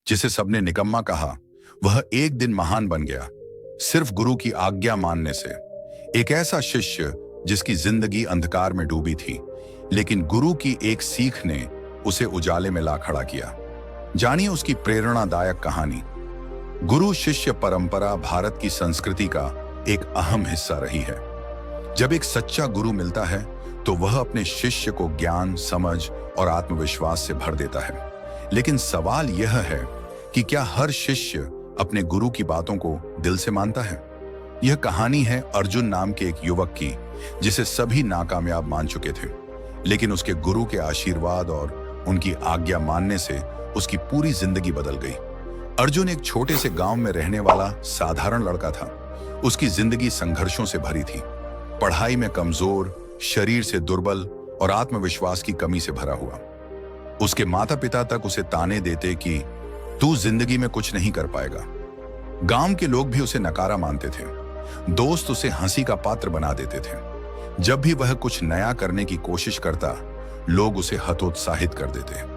जिसे सबने निकम्मा कहा, वह एक दिन महान बन गया, सिर्फ गुरु की आज्ञा मानने से। एक ऐसा शिष्य जिसकी जिंदगी अंधकार में डूबी थी, लेकिन गुरु की एक सीख ने उसे उजाले में ला खड़ा किया। जानिए उसकी प्रेरणादायक कहानी। गुरु शिष्य परंपरा भारत की संस्कृति का एक अहम हिस्सा रही है। जब एक सच्चा गुरु मिलता है तो वह अपने शिष्य को ज्ञान, समझ और आत्मविश्वास से भर देता है। लेकिन सवाल यह है कि क्या हर शिष्य अपने गुरु की बातों को दिल से मानता है? यह कहानी है अर्जुन नाम के एक युवक की, जिसे सभी नाकामयाब मान चुके थे, लेकिन उसके गुरु के आशीर्वाद और उनकी आज्ञा मानने से उसकी पूरी जिंदगी बदल गई। अर्जुन एक छोटे से गांव में रहने वाला साधारण लड़का था। उसकी जिंदगी संघर्षों से भरी थी। पढ़ाई में कमजोर, शरीर से दुर्बल और आत्मविश्वास की कमी से भरा हुआ। उसके माता पिता तक उसे ताने देते कि तू जिंदगी में कुछ नहीं कर पाएगा। गांव के लोग भी उसे नकारा मानते थे। दोस्त उसे हंसी का पात्र बना देते थे। जब भी वह कुछ नया करने की कोशिश करता, लोग उसे हतोत्साहित कर देते।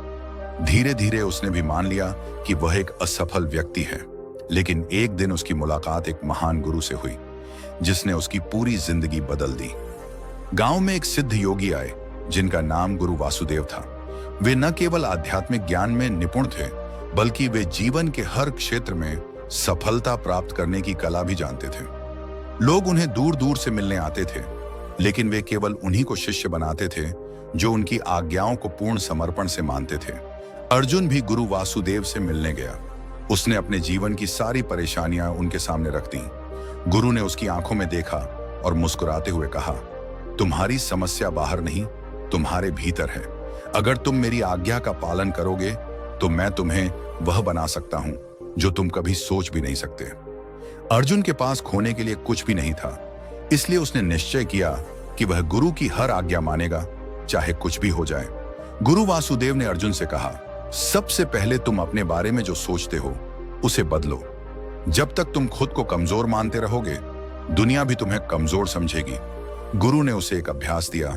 धीरे धीरे उसने भी मान लिया कि वह एक असफल व्यक्ति है। लेकिन एक दिन उसकी मुलाकात एक महान गुरु से हुई, जिसने उसकी पूरी जिंदगी बदल दी। गांव में एक सिद्ध योगी आए, जिनका नाम गुरु वासुदेव था। वे न केवल आध्यात्मिक ज्ञान में निपुण थे, बल्कि वे जीवन के हर क्षेत्र में सफलता प्राप्त करने की कला भी जानते थे। लोग उन्हें दूर दूर से मिलने आते थे, लेकिन वे केवल उन्हीं को शिष्य बनाते थे जो उनकी आज्ञाओं को पूर्ण समर्पण से मानते थे। अर्जुन भी गुरु वासुदेव से मिलने गया। उसने अपने जीवन की सारी परेशानियां उनके सामने रख दी। गुरु ने उसकी आंखों में देखा और मुस्कुराते हुए कहा, तुम्हारी समस्या बाहर नहीं, तुम्हारे भीतर है। अगर तुम मेरी आज्ञा का पालन करोगे तो मैं तुम्हें वह बना सकता हूं जो तुम कभी सोच भी नहीं सकते। अर्जुन के पास खोने के लिए कुछ भी नहीं था, इसलिए उसने निश्चय किया कि वह गुरु की हर आज्ञा मानेगा, चाहे कुछ भी हो जाए। गुरु वासुदेव ने अर्जुन से कहा, सबसे पहले तुम अपने बारे में जो सोचते हो उसे बदलो। जब तक तुम खुद को कमजोर मानते रहोगे, दुनिया भी तुम्हें कमजोर समझेगी। गुरु ने उसे एक अभ्यास दिया।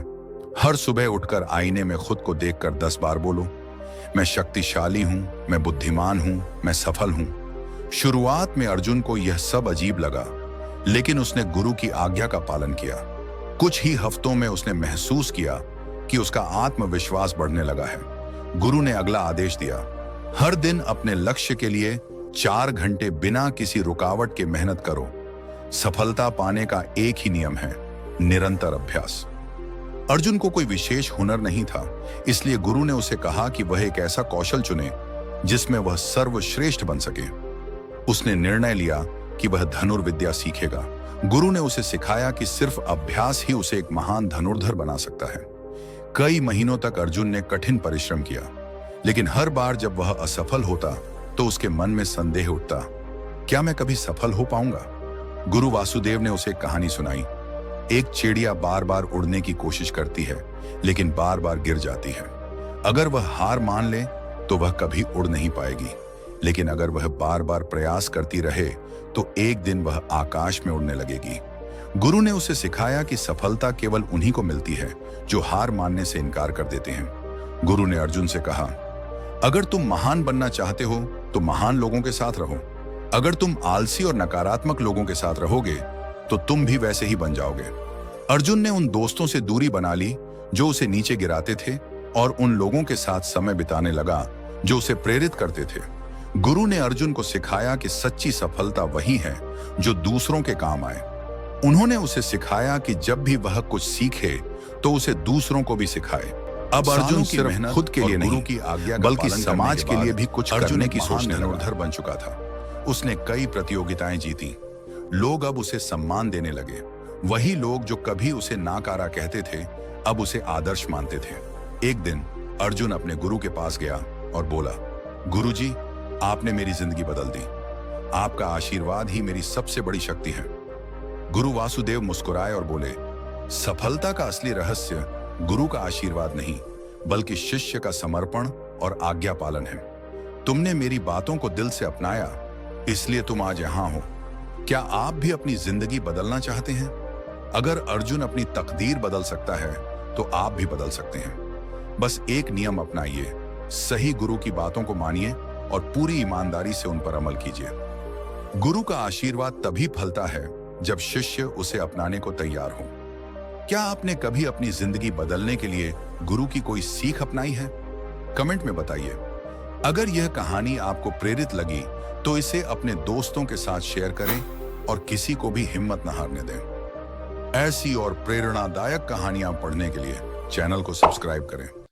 हर सुबह उठकर आईने में खुद को देखकर 10 बार बोलो, मैं शक्तिशाली हूं, मैं बुद्धिमान हूं, मैं सफल हूं। शुरुआत में अर्जुन को यह सब अजीब लगा, लेकिन उसने गुरु की आज्ञा का पालन किया। कुछ ही हफ्तों में उसने महसूस किया कि उसका आत्मविश्वास बढ़ने लगा है। गुरु ने अगला आदेश दिया, हर दिन अपने लक्ष्य के लिए 4 घंटे बिना किसी रुकावट के मेहनत करो। सफलता पाने का एक ही नियम है, निरंतर अभ्यास। अर्जुन को कोई विशेष हुनर नहीं था, इसलिए गुरु ने उसे कहा कि वह एक ऐसा कौशल चुने जिसमें वह सर्वश्रेष्ठ बन सके। उसने निर्णय लिया कि वह धनुर्विद्या सीखेगा। गुरु ने उसे सिखाया कि सिर्फ अभ्यास ही उसे एक महान धनुर्धर बना सकता है। कई महीनों तक अर्जुन ने कठिन परिश्रम किया, लेकिन हर बार जब वह असफल होता तो उसके मन में संदेह उठता, क्या मैं कभी सफल हो पाऊंगा? गुरु वासुदेव ने उसे एक कहानी सुनाई। एक चिड़िया बार बार उड़ने की कोशिश करती है, लेकिन बार बार गिर जाती है। अगर वह हार मान ले तो वह कभी उड़ नहीं पाएगी, लेकिन अगर वह बार बार प्रयास करती रहे तो एक दिन वह आकाश में उड़ने लगेगी। गुरु ने उसे सिखाया कि सफलता केवल उन्हीं को मिलती है जो हार मानने से इनकार कर देते हैं। गुरु ने अर्जुन से कहा, अगर तुम महान बनना चाहते हो तो महान लोगों के साथ रहो। अगर तुम आलसी और नकारात्मक लोगों के साथ रहोगे तो तुम भी वैसे ही बन जाओगे। अर्जुन ने उन दोस्तों से दूरी बना ली जो उसे नीचे गिराते थे, और उन लोगों के साथ समय बिताने लगा जो उसे प्रेरित करते थे। गुरु ने अर्जुन को सिखाया कि सच्ची सफलता वही है जो दूसरों के काम आए। उन्होंने उसे सिखाया कि जब भी वह कुछ सीखे तो उसे दूसरों को भी सिखाए। अब अर्जुन सिर्फ खुद के लिए नहीं, की आज्ञा बल्कि समाज के लिए भी कुछ करने की सोच धनुर्धर बन चुका था। उसने कई प्रतियोगिताएं जीती। लोग अब उसे सम्मान देने लगे। वही लोग जो कभी उसे नाकारा कहते थे, अब उसे आदर्श मानते थे। एक दिन अर्जुन अपने गुरु के पास गया और बोला, गुरुजी, आपने मेरी जिंदगी बदल दी। आपका आशीर्वाद ही मेरी सबसे बड़ी शक्ति है। गुरु वासुदेव मुस्कुराए और बोले, सफलता का असली रहस्य गुरु का आशीर्वाद नहीं, बल्कि शिष्य का समर्पण और आज्ञा पालन है। तुमने मेरी बातों को दिल से अपनाया, इसलिए तुम आज यहां हो। क्या आप भी अपनी जिंदगी बदलना चाहते हैं? अगर अर्जुन अपनी तकदीर बदल सकता है तो आप भी बदल सकते हैं। बस एक नियम अपनाइए, सही गुरु की बातों को मानिए और पूरी ईमानदारी से उन पर अमल कीजिए। गुरु का आशीर्वाद तभी फलता है जब शिष्य उसे अपनाने को तैयार हो। क्या आपने कभी अपनी जिंदगी बदलने के लिए गुरु की कोई सीख अपनाई है? कमेंट में बताइए। अगर यह कहानी आपको प्रेरित लगी तो इसे अपने दोस्तों के साथ शेयर करें और किसी को भी हिम्मत न हारने दें। ऐसी और प्रेरणादायक कहानियां पढ़ने के लिए चैनल को सब्सक्राइब करें।